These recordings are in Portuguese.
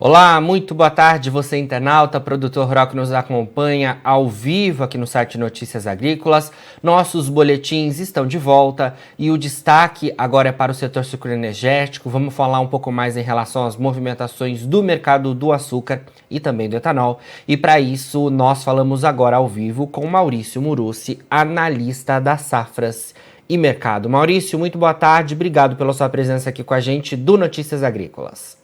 Olá, muito boa tarde, você internauta, produtor rural que nos acompanha ao vivo aqui no site Notícias Agrícolas. Nossos boletins estão de volta e o destaque agora é para o setor sucroenergético. Vamos falar um pouco mais em relação às movimentações do mercado do açúcar e também do etanol. E para isso, nós falamos agora ao vivo com Maurício Murucci, analista das safras e mercado. Maurício, muito boa tarde, obrigado pela sua presença aqui com a gente do Notícias Agrícolas.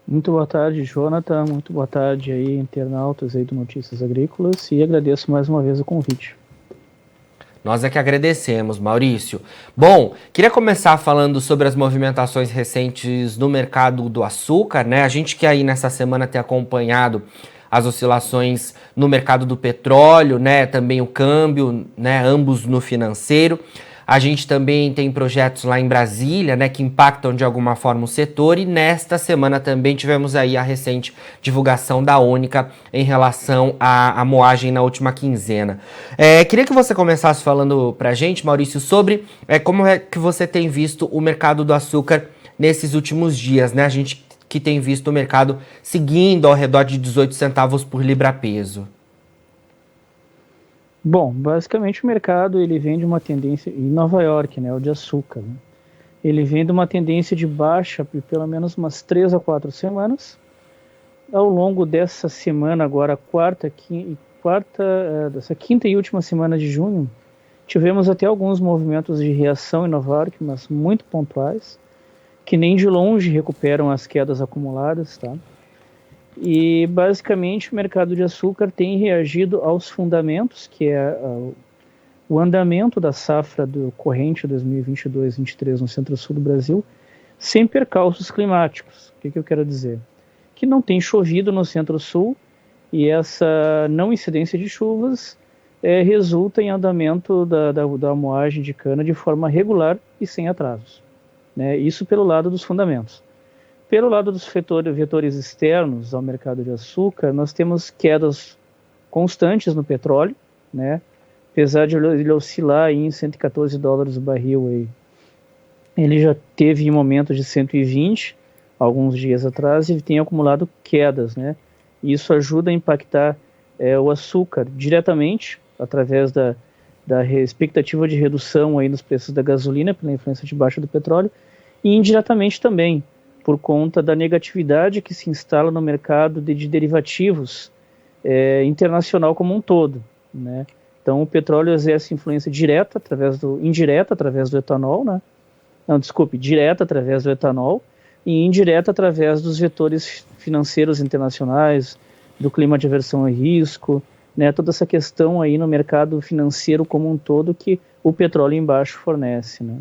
Muito boa tarde, Jonathan. Muito boa tarde aí, internautas aí do Notícias Agrícolas, e agradeço mais uma vez o convite. Nós é que agradecemos, Maurício. Bom, queria começar falando sobre as movimentações recentes no mercado do açúcar, né? A gente que aí nessa semana tem acompanhado as oscilações no mercado do petróleo, né? Também o câmbio, né? Ambos no financeiro. A gente também tem projetos lá em Brasília, né, que impactam de alguma forma o setor, e nesta semana também tivemos aí a recente divulgação da Única em relação à moagem na última quinzena. Queria que você começasse falando pra gente, Maurício, sobre como é que você tem visto o mercado do açúcar nesses últimos dias, né? A gente que tem visto o mercado seguindo ao redor de 18 centavos por libra-peso. Bom, basicamente o mercado ele vem de uma tendência, em Nova York, né, o de açúcar, né? Ele vem de uma tendência de baixa por pelo menos umas 3 a 4 semanas. Ao longo dessa semana, agora dessa quinta e última semana de junho, tivemos até alguns movimentos de reação em Nova York, mas muito pontuais, que nem de longe recuperam as quedas acumuladas, tá? E basicamente o mercado de açúcar tem reagido aos fundamentos, que é o andamento da safra do corrente 2022-23 no centro-sul do Brasil, sem percalços climáticos. O que eu quero dizer? Que não tem chovido no centro-sul, e essa não incidência de chuvas resulta em andamento da moagem de cana de forma regular e sem atrasos, né? Isso pelo lado dos fundamentos. Pelo lado dos vetores externos ao mercado de açúcar, nós temos quedas constantes no petróleo, né? Apesar de ele oscilar em $114 o barril, aí, ele já teve em momentos de 120 alguns dias atrás e tem acumulado quedas, né? E isso ajuda a impactar o açúcar diretamente através da expectativa de redução aí nos preços da gasolina pela influência de baixa do petróleo, e indiretamente também por conta da negatividade que se instala no mercado de derivativos internacional como um todo, né? Então o petróleo exerce influência indireta através do etanol, né? Não, desculpe, direta através do etanol e indireta através dos vetores financeiros internacionais, do clima de aversão a risco, né? Toda essa questão aí no mercado financeiro como um todo que o petróleo embaixo fornece, né?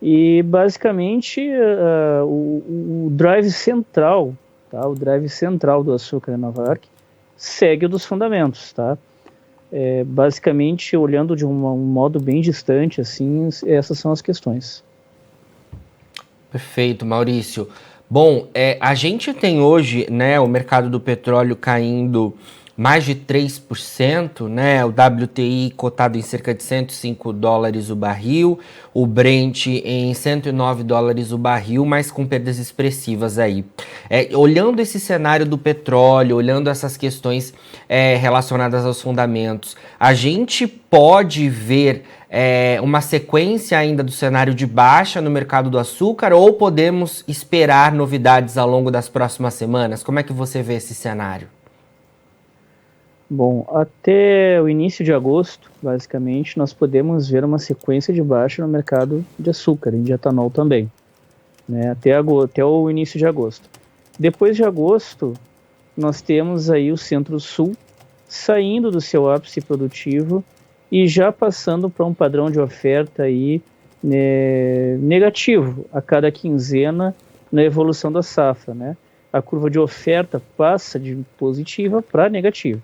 E basicamente o drive central, tá? O drive central do açúcar em Nova York segue o dos fundamentos, tá? Basicamente, olhando de um modo bem distante, assim, essas são as questões. Perfeito, Maurício. Bom, a gente tem hoje, né, o mercado do petróleo caindo mais de 3%, né? O WTI cotado em cerca de $105 o barril, o Brent em $109 o barril, mas com perdas expressivas aí. Olhando esse cenário do petróleo, olhando essas questões relacionadas aos fundamentos, a gente pode ver uma sequência ainda do cenário de baixa no mercado do açúcar, ou podemos esperar novidades ao longo das próximas semanas? Como é que você vê esse cenário? Bom, até o início de agosto, basicamente, nós podemos ver uma sequência de baixa no mercado de açúcar e de etanol também, né? Até o início de agosto. Depois de agosto, nós temos aí o Centro-Sul saindo do seu ápice produtivo e já passando para um padrão de oferta aí, negativo a cada quinzena na evolução da safra, né? A curva de oferta passa de positiva para negativa.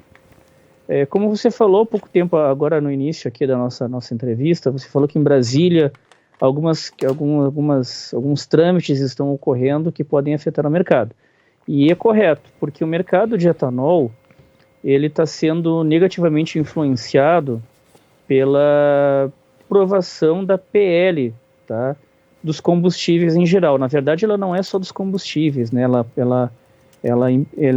Como você falou há pouco tempo, agora no início aqui da nossa entrevista, você falou que em Brasília alguns trâmites estão ocorrendo que podem afetar o mercado. E é correto, porque o mercado de etanol ele está sendo negativamente influenciado pela aprovação da PL, tá? dos combustíveis em geral. Na verdade, ela não é só dos combustíveis, né? Ela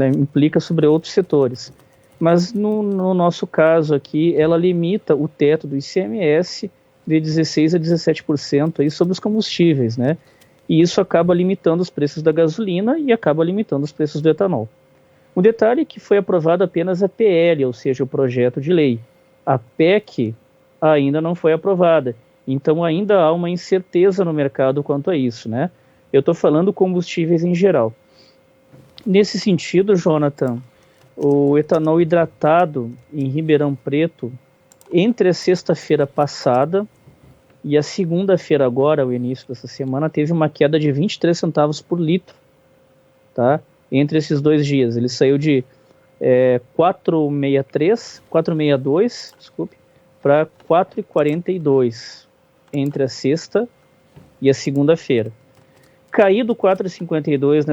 implica sobre outros setores. Mas no nosso caso aqui, ela limita o teto do ICMS de 16% a 17% aí sobre os combustíveis, né? E isso acaba limitando os preços da gasolina e acaba limitando os preços do etanol. O detalhe é que foi aprovado apenas a PL, ou seja, o projeto de lei. A PEC ainda não foi aprovada. Então ainda há uma incerteza no mercado quanto a isso, né? Eu estou falando combustíveis em geral. Nesse sentido, Jonathan, o etanol hidratado em Ribeirão Preto, entre a sexta-feira passada e a segunda-feira agora, o início dessa semana, teve uma queda de 23 centavos por litro, tá? Entre esses 2 dias. Ele saiu de 4,62, desculpe, para 4,42 entre a sexta e a segunda-feira. Caído 4,52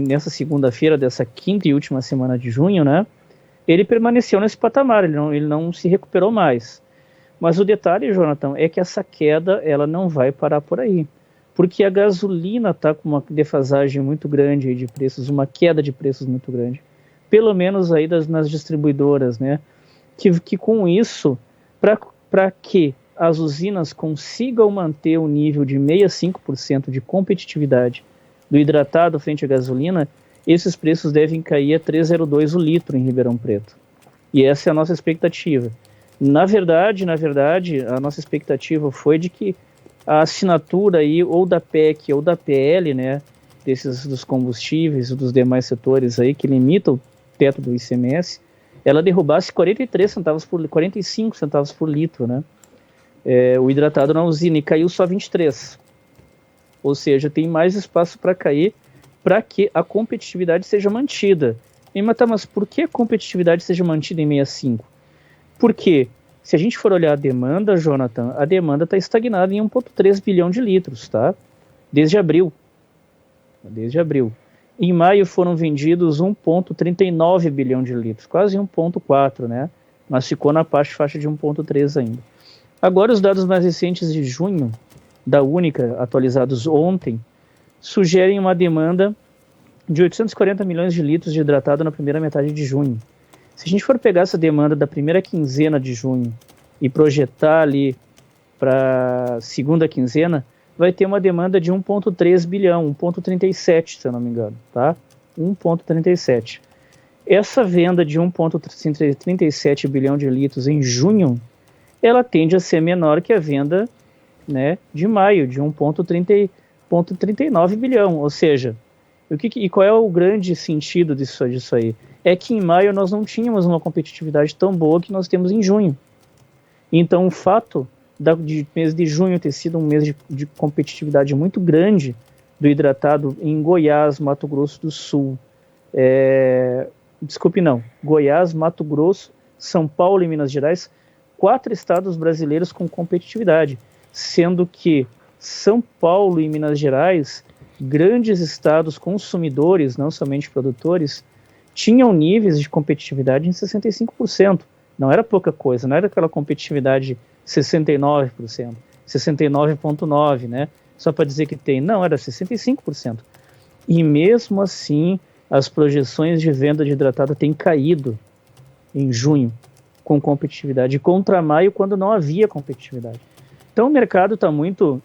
nessa segunda-feira, dessa quinta e última semana de junho, né? Ele permaneceu nesse patamar, ele não se recuperou mais. Mas o detalhe, Jonathan, é que essa queda ela não vai parar por aí. Porque a gasolina está com uma defasagem muito grande aí de preços, uma queda de preços muito grande. Pelo menos aí nas distribuidoras, né? Que com isso, para que as usinas consigam manter o nível de 65% de competitividade do hidratado frente à gasolina, esses preços devem cair a 3,02 o litro em Ribeirão Preto. E essa é a nossa expectativa. Na verdade, a nossa expectativa foi de que a assinatura aí, ou da PEC ou da PL, né, dos combustíveis ou dos demais setores aí que limitam o teto do ICMS, ela derrubasse 45 centavos por litro, né? O hidratado na usina, e caiu só 23. Ou seja, tem mais espaço para cair para que a competitividade seja mantida. Mas por que a competitividade seja mantida em 65? Porque se a gente for olhar a demanda, Jonathan, a demanda está estagnada em 1,3 bilhão de litros, tá? Desde abril. Em maio foram vendidos 1,39 bilhão de litros, quase 1,4, né? Mas ficou na faixa de 1,3 ainda. Agora, os dados mais recentes de junho, da Única, atualizados ontem, sugerem uma demanda de 840 milhões de litros de hidratado na primeira metade de junho. Se a gente for pegar essa demanda da primeira quinzena de junho e projetar ali para a segunda quinzena, vai ter uma demanda de 1,3 bilhão, 1,37, se eu não me engano, tá? 1,37. Essa venda de 1,37 bilhão de litros em junho, ela tende a ser menor que a venda, né, de maio, de 1,39 bilhão. Ou seja, e qual é o grande sentido disso aí? É que em maio nós não tínhamos uma competitividade tão boa que nós temos em junho. Então o fato de mês de junho ter sido um mês de competitividade muito grande do hidratado em Goiás, Mato Grosso do Sul, Goiás, Mato Grosso, São Paulo e Minas Gerais, 4 estados brasileiros com competitividade, sendo que São Paulo e Minas Gerais, grandes estados consumidores, não somente produtores, tinham níveis de competitividade em 65%. Não era pouca coisa, não era aquela competitividade 69%, 69,9%, né? Só para dizer que tem. Não, era 65%. E mesmo assim, as projeções de venda de hidratado têm caído em junho, com competitividade, contra maio, quando não havia competitividade. Então o mercado está muito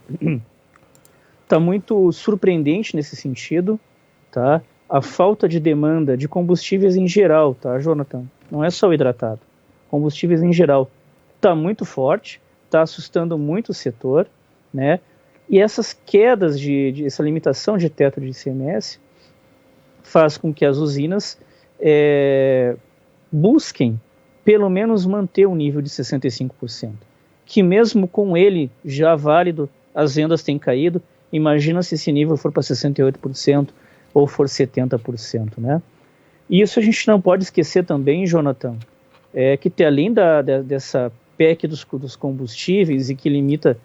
surpreendente nesse sentido, tá? A falta de demanda de combustíveis em geral, tá, Jonathan? Não é só o hidratado. Combustíveis em geral está muito forte, está assustando muito o setor, né? E essas quedas essa limitação de teto de ICMS faz com que as usinas busquem pelo menos manter o nível de 65%, que mesmo com ele já válido, as vendas têm caído. Imagina se esse nível for para 68% ou for 70%, né? E isso a gente não pode esquecer também, Jonathan, que além dessa PEC dos combustíveis e que limita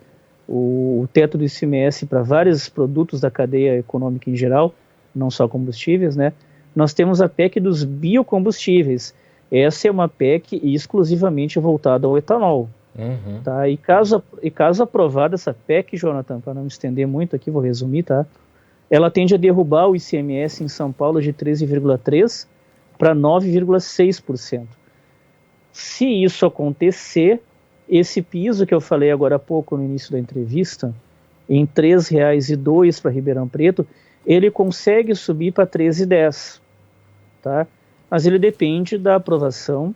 o teto do ICMS para vários produtos da cadeia econômica em geral, não só combustíveis, né? Nós temos a PEC dos biocombustíveis. Essa é uma PEC exclusivamente voltada ao etanol, Uhum. Tá? E caso aprovada essa PEC, Jonathan, para não me estender muito aqui, vou resumir, tá? Ela tende a derrubar o ICMS em São Paulo de 13,3% para 9,6%. Se isso acontecer, esse piso que eu falei agora há pouco no início da entrevista, em R$ 3,02 para Ribeirão Preto, ele consegue subir para 13,10, tá? Mas ele depende da aprovação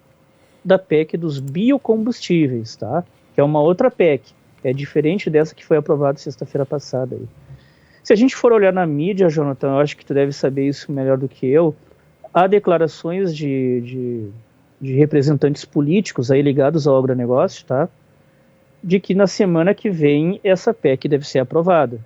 da PEC dos biocombustíveis, tá? Que é uma outra PEC, é diferente dessa que foi aprovada sexta-feira passada aí. Se a gente for olhar na mídia, Jonathan, eu acho que tu deve saber isso melhor do que eu, há declarações de representantes políticos aí ligados ao agronegócio, tá? De que na semana que vem essa PEC deve ser aprovada,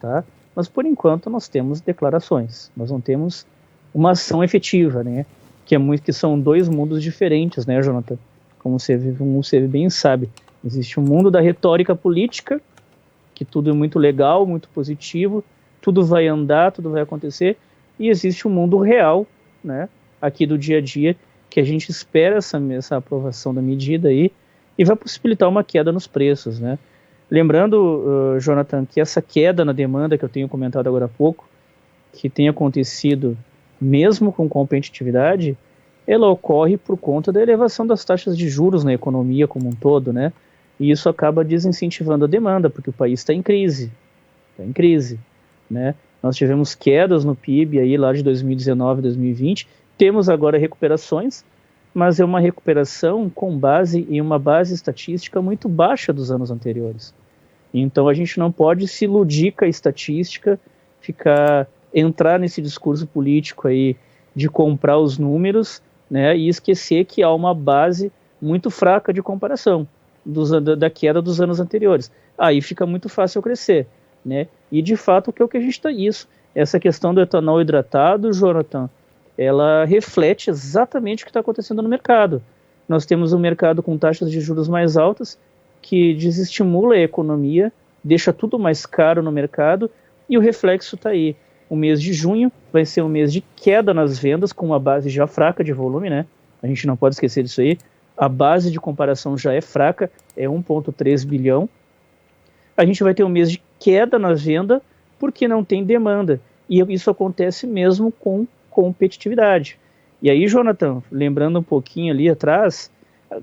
tá? Mas por enquanto nós temos declarações, nós não temos uma ação efetiva, né? Que são dois mundos diferentes, né, Jonathan? Como você bem sabe, existe um mundo da retórica política, que tudo é muito legal, muito positivo, tudo vai andar, tudo vai acontecer, e existe um mundo real, né, aqui do dia a dia, que a gente espera essa aprovação da medida aí, e vai possibilitar uma queda nos preços, né. Lembrando, Jonathan, que essa queda na demanda que eu tenho comentado agora há pouco, que tem acontecido mesmo com competitividade, ela ocorre por conta da elevação das taxas de juros na economia como um todo, né? E isso acaba desincentivando a demanda, porque o país está em crise, né? Nós tivemos quedas no PIB aí lá de 2019, 2020, temos agora recuperações, mas é uma recuperação com base em uma base estatística muito baixa dos anos anteriores. Então a gente não pode se iludir com a estatística, entrar nesse discurso político aí de comprar os números, né, e esquecer que há uma base muito fraca de comparação da queda dos anos anteriores. Aí fica muito fácil crescer, né? E de fato o que a gente está essa questão do etanol hidratado, Jonathan, ela reflete exatamente o que está acontecendo no mercado. Nós temos um mercado com taxas de juros mais altas que desestimula a economia, deixa tudo mais caro no mercado, e o reflexo está aí. O mês de junho vai ser um mês de queda nas vendas, com uma base já fraca de volume, né? A gente não pode esquecer disso aí. A base de comparação já é fraca, é 1,3 bilhão. A gente vai ter um mês de queda na venda, porque não tem demanda. E isso acontece mesmo com competitividade. E aí, Jonathan, lembrando um pouquinho ali atrás,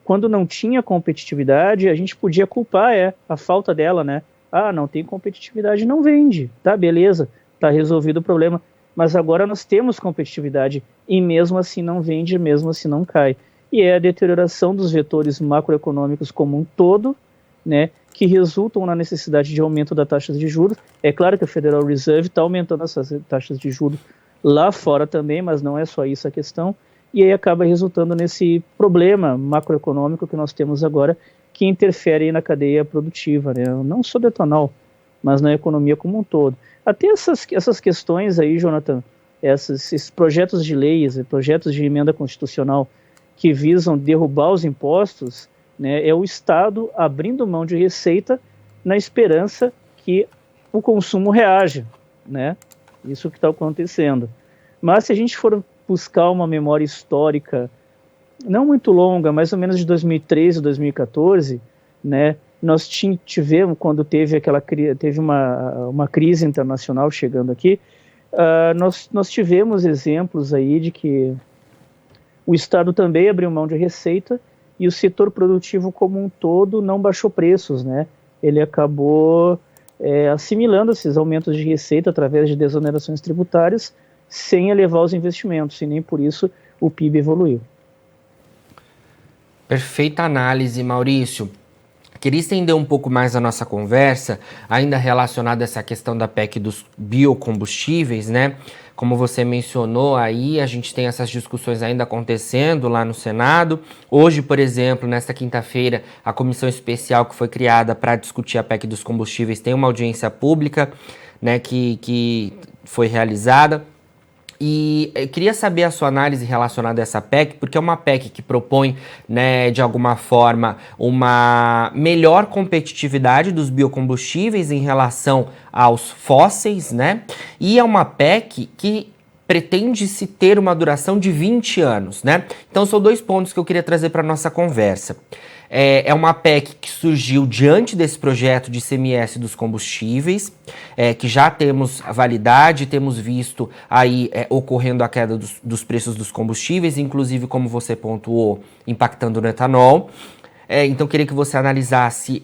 quando não tinha competitividade, a gente podia culpar a falta dela, né? Ah, não tem competitividade, não vende. Tá, beleza. Está resolvido o problema, mas agora nós temos competitividade e mesmo assim não vende, mesmo assim não cai. E é a deterioração dos vetores macroeconômicos como um todo, né, que resultam na necessidade de aumento da taxa de juros. É claro que a Federal Reserve está aumentando essas taxas de juros lá fora também, mas não é só isso a questão, e aí acaba resultando nesse problema macroeconômico que nós temos agora, que interfere na cadeia produtiva, né, não só do etanol, mas na economia como um todo. Até essas questões aí, Jonathan, esses projetos de leis, projetos de emenda constitucional que visam derrubar os impostos, né, é o Estado abrindo mão de receita na esperança que o consumo reaja, né? Isso que está acontecendo. Mas se a gente for buscar uma memória histórica, não muito longa, mais ou menos de 2013 a 2014, né, nós tivemos, quando teve uma crise internacional chegando aqui, nós tivemos exemplos aí de que o Estado também abriu mão de receita e o setor produtivo como um todo não baixou preços, né? Ele acabou assimilando esses aumentos de receita através de desonerações tributárias sem elevar os investimentos, e nem por isso o PIB evoluiu. Perfeita análise, Maurício. Queria estender um pouco mais a nossa conversa, ainda relacionada a essa questão da PEC dos biocombustíveis, né? Como você mencionou aí, a gente tem essas discussões ainda acontecendo lá no Senado. Hoje, por exemplo, nesta quinta-feira, a comissão especial que foi criada para discutir a PEC dos combustíveis tem uma audiência pública, né, que foi realizada. E eu queria saber a sua análise relacionada a essa PEC, porque é uma PEC que propõe, né, de alguma forma, uma melhor competitividade dos biocombustíveis em relação aos fósseis, né? E é uma PEC que pretende-se ter uma duração de 20 anos, né? Então são dois pontos que eu queria trazer para a nossa conversa. É uma PEC que surgiu diante desse projeto de ICMS dos combustíveis, que já temos a validade, temos visto aí ocorrendo a queda dos preços dos combustíveis, inclusive, como você pontuou, impactando no etanol. Então, queria que você analisasse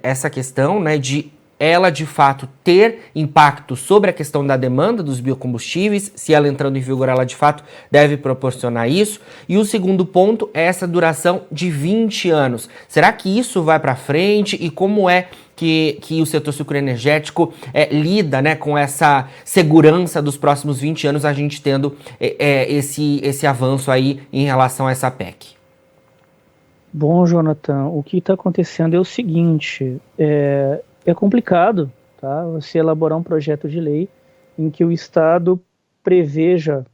essa questão, né, de ela, de fato, ter impacto sobre a questão da demanda dos biocombustíveis, se ela entrando em vigor, ela, de fato, deve proporcionar isso. E o segundo ponto é essa duração de 20 anos. Será que isso vai para frente? E como é que o setor sucroenergético lida, né, com essa segurança dos próximos 20 anos, a gente tendo esse avanço aí em relação a essa PEC? Bom, Jonathan, o que está acontecendo é o seguinte, é complicado, tá? Você elaborar um projeto de lei em que o Estado preveja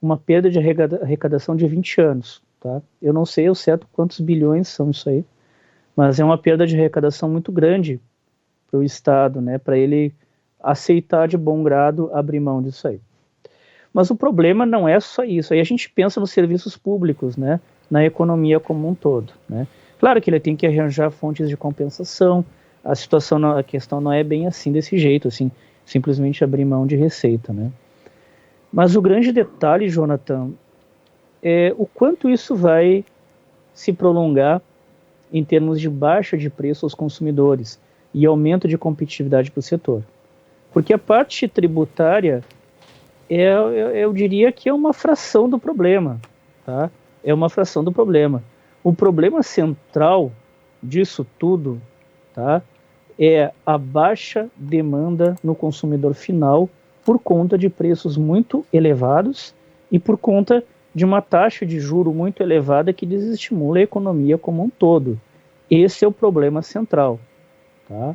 uma perda de arrecadação de 20 anos, tá? Eu não sei ao certo quantos bilhões são isso aí, mas é uma perda de arrecadação muito grande para o Estado, né? Para ele aceitar de bom grado abrir mão disso aí. Mas o problema não é só isso, aí a gente pensa nos serviços públicos, né? Na economia como um todo, né? Claro que ele tem que arranjar fontes de compensação. A questão não é bem assim, desse jeito, assim, simplesmente abrir mão de receita, né? Mas o grande detalhe, Jonathan, é o quanto isso vai se prolongar em termos de baixa de preço aos consumidores e aumento de competitividade para o setor. Porque a parte tributária, eu diria que é uma fração do problema, tá? É uma fração do problema. O problema central disso tudo, tá, é a baixa demanda no consumidor final por conta de preços muito elevados e por conta de uma taxa de juro muito elevada que desestimula a economia como um todo. Esse é o problema central, tá?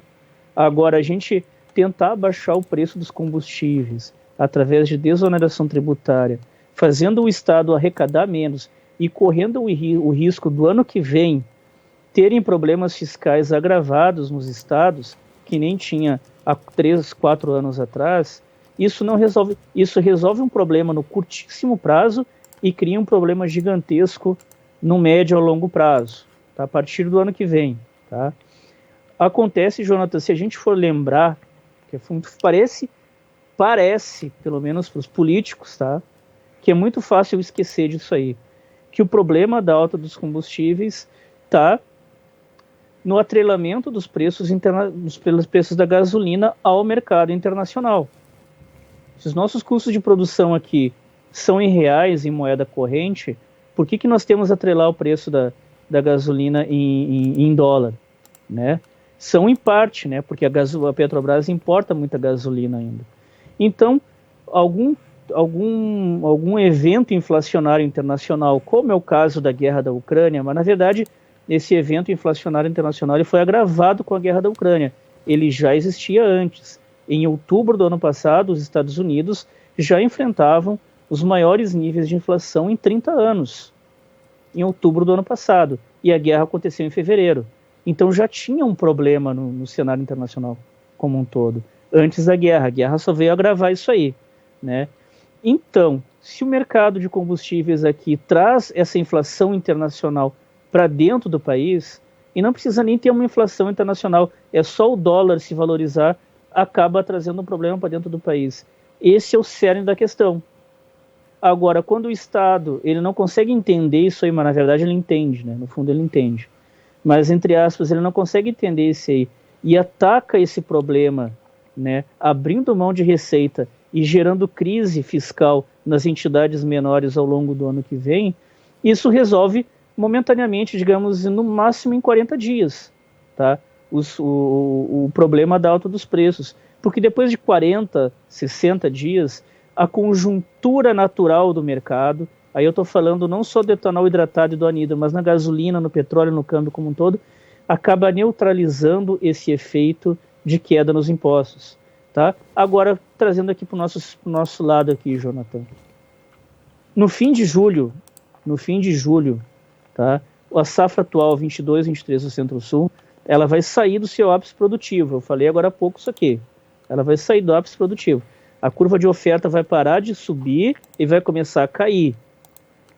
Agora, a gente tentar baixar o preço dos combustíveis através de desoneração tributária, fazendo o Estado arrecadar menos e correndo o risco do ano que vem terem problemas fiscais agravados nos estados, que nem tinha há 3, 4 anos atrás, isso resolve um problema no curtíssimo prazo e cria um problema gigantesco no médio a longo prazo, tá? A partir do ano que vem, tá? Acontece, Jonathan, se a gente for lembrar, que parece, pelo menos para os políticos, tá, que é muito fácil esquecer disso aí, que o problema da alta dos combustíveis está no atrelamento dos preços da gasolina ao mercado internacional. Se os nossos custos de produção aqui são em reais, em moeda corrente, por que nós temos a atrelar o preço da gasolina em dólar, né? São em parte, né? Porque a Petrobras importa muita gasolina ainda. Então, algum evento inflacionário internacional, como é o caso da guerra da Ucrânia, mas na verdade esse evento inflacionário internacional ele foi agravado com a guerra da Ucrânia. Ele já existia antes. Em outubro do ano passado, os Estados Unidos já enfrentavam os maiores níveis de inflação em 30 anos, em outubro do ano passado, e a guerra aconteceu em fevereiro. Então já tinha um problema no cenário internacional como um todo, antes da guerra. A guerra só veio agravar isso aí, né? Então, se o mercado de combustíveis aqui traz essa inflação internacional para dentro do país, e não precisa nem ter uma inflação internacional, é só o dólar se valorizar, acaba trazendo um problema para dentro do país. Esse é o cerne da questão. Agora, quando o Estado ele não consegue entender isso aí, mas na verdade ele entende, né? No fundo ele entende. Mas, entre aspas, ele não consegue entender isso aí e ataca esse problema, né? Abrindo mão de receita e gerando crise fiscal nas entidades menores ao longo do ano que vem, isso resolve momentaneamente, digamos, no máximo em 40 dias, tá? O problema da alta dos preços. Porque depois de 40, 60 dias, a conjuntura natural do mercado, aí eu estou falando não só do etanol hidratado e do anidro, mas na gasolina, no petróleo, no câmbio como um todo, acaba neutralizando esse efeito de queda nos impostos, tá? Agora, trazendo aqui para o nosso lado aqui, Jonathan. No fim de julho, tá? A safra atual 22, 23 do Centro-Sul, ela vai sair do seu ápice produtivo. Eu falei agora há pouco isso aqui. Ela vai sair do ápice produtivo. A curva de oferta vai parar de subir e vai começar a cair,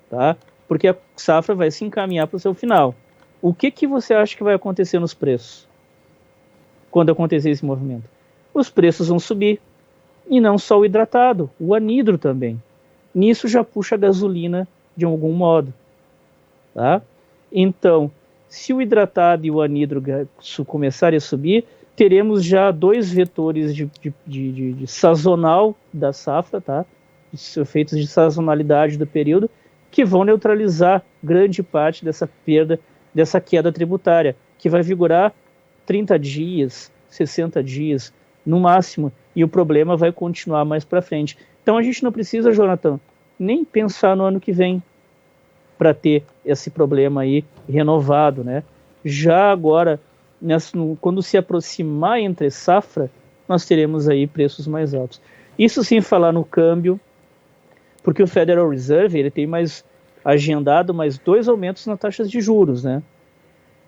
tá? Porque a safra vai se encaminhar para o seu final. O que você acha que vai acontecer nos preços quando acontecer esse movimento? Os preços vão subir, e não só o hidratado, o anidro também. Nisso já puxa a gasolina de algum modo. Tá? Então, se o hidratado e o anidro começarem a subir, teremos já dois vetores de sazonal da safra, tá? Efeitos de sazonalidade do período, que vão neutralizar grande parte dessa perda, dessa queda tributária, que vai vigorar 30 dias, 60 dias, no máximo, e o problema vai continuar mais para frente. Então a gente não precisa, Jonathan, nem pensar no ano que vem para ter esse problema aí renovado, né? Já agora, quando se aproximar entre safra, nós teremos aí preços mais altos. Isso sem falar no câmbio, porque o Federal Reserve ele tem agendado mais 2 aumentos nas taxas de juros, né,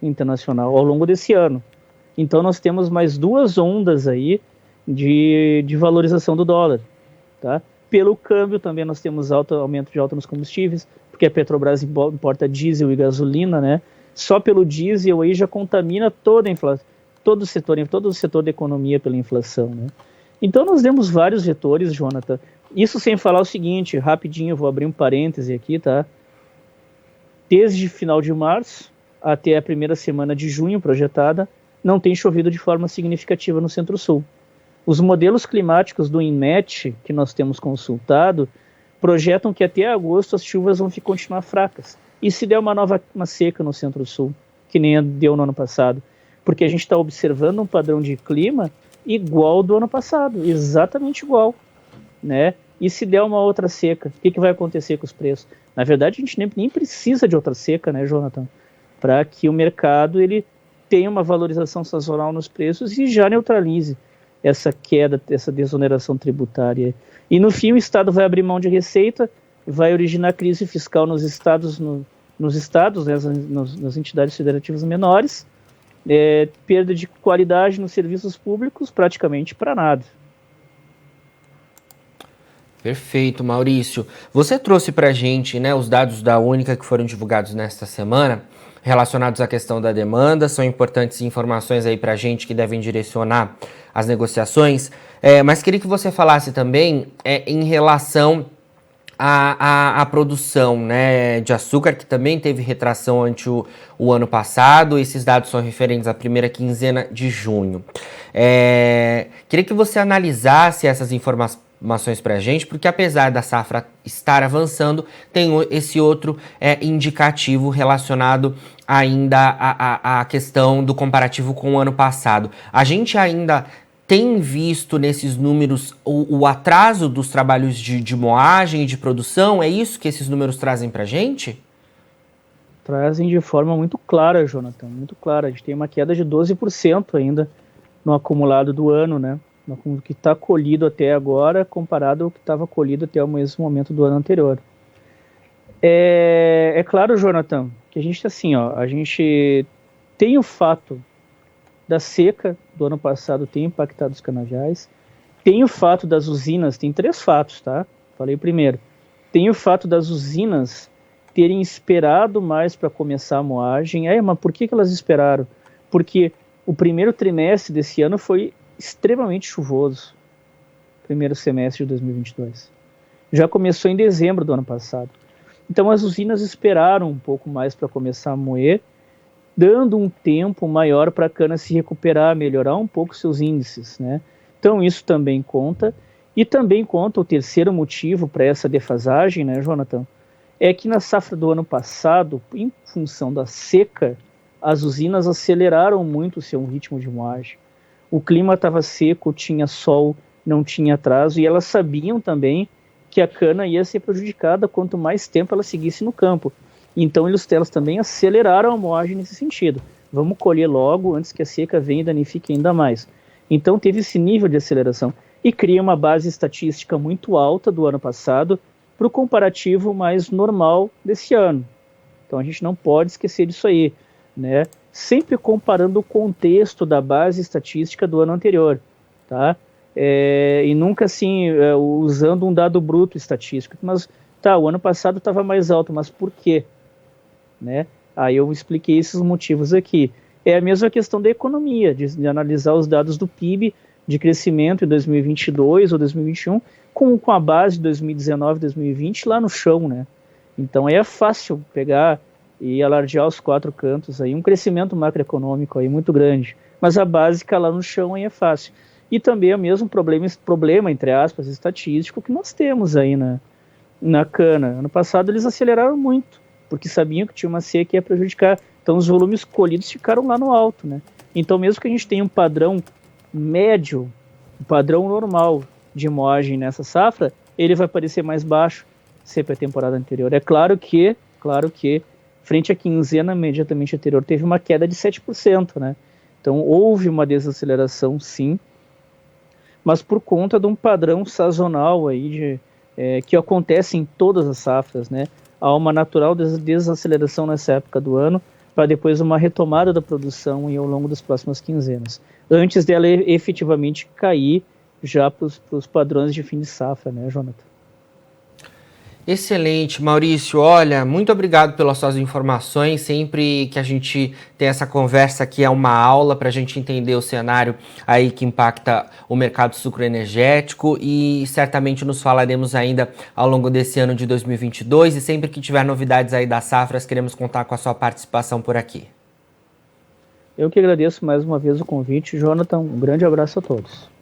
internacional, ao longo desse ano. Então nós temos mais 2 ondas aí de valorização do dólar, tá? Pelo câmbio também nós temos aumento de alta nos combustíveis, porque a Petrobras importa diesel e gasolina, né? Só pelo diesel aí já contamina toda a inflação, todo o setor da economia pela inflação, né? Então nós temos vários vetores, Jonathan. Isso sem falar o seguinte, rapidinho, eu vou abrir um parêntese aqui, tá? Desde final de março até a primeira semana de junho projetada, não tem chovido de forma significativa no Centro-Sul. Os modelos climáticos do INMET, que nós temos consultado, projetam que até agosto as chuvas vão continuar fracas. E se der uma seca no Centro-Sul, que nem deu no ano passado? Porque a gente está observando um padrão de clima igual do ano passado, exatamente igual, né? E se der uma outra seca, o que vai acontecer com os preços? Na verdade, a gente nem precisa de outra seca, né, Jonathan? Para que o mercado ele tenha uma valorização sazonal nos preços e já neutralize essa queda, essa desoneração tributária. E no fim o Estado vai abrir mão de receita, vai originar crise fiscal nos estados, né, nas entidades federativas menores, perda de qualidade nos serviços públicos, praticamente para nada. Perfeito, Maurício. Você trouxe para a gente, né, os dados da Única que foram divulgados nesta semana, relacionados à questão da demanda, são importantes informações aí para a gente que devem direcionar as negociações, mas queria que você falasse também em relação à produção, né, de açúcar, que também teve retração ante o ano passado. Esses dados são referentes à primeira quinzena de junho. Queria que você analisasse essas informações para a gente, porque apesar da safra estar avançando, tem esse outro indicativo relacionado ainda à questão do comparativo com o ano passado. A gente ainda tem visto nesses números o atraso dos trabalhos de moagem e de produção? É isso que esses números trazem para a gente? Trazem de forma muito clara, Jonathan, muito clara. A gente tem uma queda de 12% ainda no acumulado do ano, né? No que está colhido até agora, comparado ao que estava colhido até o mesmo momento do ano anterior. É claro, Jonathan, que a gente tem o fato da seca do ano passado ter impactado os canaviais, tem o fato das usinas, tem 3 fatos, tá? Falei primeiro. Tem o fato das usinas terem esperado mais para começar a moagem. Mas por que elas esperaram? Porque o primeiro trimestre desse ano foi extremamente chuvoso, primeiro semestre de 2022. Já começou em dezembro do ano passado. Então as usinas esperaram um pouco mais para começar a moer, dando um tempo maior para a cana se recuperar, melhorar um pouco seus índices, né? Então isso também conta. E também conta o terceiro motivo para essa defasagem, né, Jonathan? É que na safra do ano passado, em função da seca, as usinas aceleraram muito o seu ritmo de moagem. O clima estava seco, tinha sol, não tinha atraso, e elas sabiam também que a cana ia ser prejudicada quanto mais tempo ela seguisse no campo. Então elas também aceleraram a moagem nesse sentido. Vamos colher logo antes que a seca venha e danifique ainda mais. Então teve esse nível de aceleração e cria uma base estatística muito alta do ano passado para o comparativo mais normal desse ano. Então a gente não pode esquecer disso aí, né? Sempre comparando o contexto da base estatística do ano anterior, tá? E nunca assim usando um dado bruto estatístico. Mas tá, o ano passado estava mais alto, mas por quê? Né? Aí eu expliquei esses motivos aqui. É a mesma questão da economia, de analisar os dados do PIB de crescimento em 2022 ou 2021 com a base de 2019, 2020 lá no chão, né? Então é fácil pegar e alardear os 4 cantos aí, um crescimento macroeconômico aí muito grande, mas a básica lá no chão aí é fácil. E também é o mesmo problema, entre aspas, estatístico que nós temos aí na cana. Ano passado eles aceleraram muito, porque sabiam que tinha uma seca que ia prejudicar, então os volumes colhidos ficaram lá no alto, né? Então mesmo que a gente tenha um padrão médio, um padrão normal de moagem nessa safra, ele vai parecer mais baixo sempre a temporada anterior. É claro que, frente à quinzena imediatamente anterior, teve uma queda de 7%, né? Então houve uma desaceleração, sim, mas por conta de um padrão sazonal aí que acontece em todas as safras, né? Há uma natural desaceleração nessa época do ano, para depois uma retomada da produção ao longo das próximas quinzenas, antes dela efetivamente cair já para os padrões de fim de safra, né, Jonathan? Excelente, Maurício. Olha, muito obrigado pelas suas informações. Sempre que a gente tem essa conversa aqui é uma aula para a gente entender o cenário aí que impacta o mercado sucroenergético e certamente nos falaremos ainda ao longo desse ano de 2022 e sempre que tiver novidades aí das safras, queremos contar com a sua participação por aqui. Eu que agradeço mais uma vez o convite. Jonathan, um grande abraço a todos.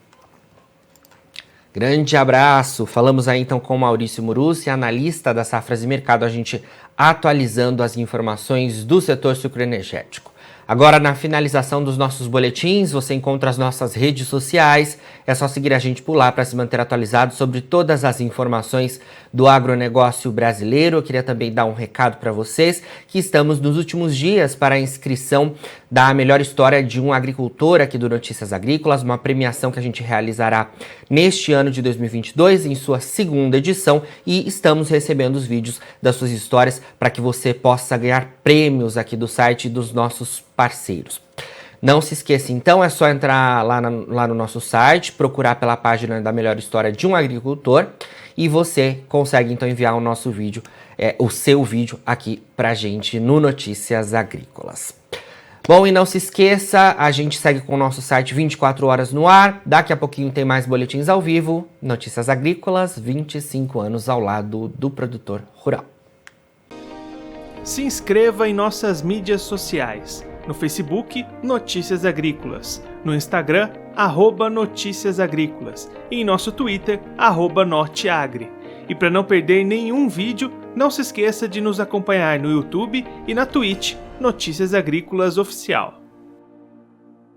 Grande abraço. Falamos aí então com Maurício Murussi, analista da Safras e Mercado, a gente atualizando as informações do setor sucroenergético. Agora, na finalização dos nossos boletins, você encontra as nossas redes sociais. É só seguir a gente por lá para se manter atualizado sobre todas as informações do agronegócio brasileiro. Eu queria também dar um recado para vocês que estamos nos últimos dias para a inscrição da melhor história de um agricultor aqui do Notícias Agrícolas, uma premiação que a gente realizará neste ano de 2022, em sua segunda edição, e estamos recebendo os vídeos das suas histórias para que você possa ganhar prêmios aqui do site dos nossos parceiros. Não se esqueça, então, é só entrar lá no nosso site, procurar pela página da melhor história de um agricultor e você consegue, então, enviar o nosso vídeo, o seu vídeo aqui pra gente no Notícias Agrícolas. Bom, e não se esqueça, a gente segue com o nosso site 24 horas no ar. Daqui a pouquinho tem mais boletins ao vivo. Notícias Agrícolas, 25 anos ao lado do produtor rural. Se inscreva em nossas mídias sociais. No Facebook, Notícias Agrícolas. No Instagram, @Notícias Agrícolas. E em nosso Twitter, @Norteagri. E para não perder nenhum vídeo, não se esqueça de nos acompanhar no YouTube e na Twitch, Notícias Agrícolas Oficial.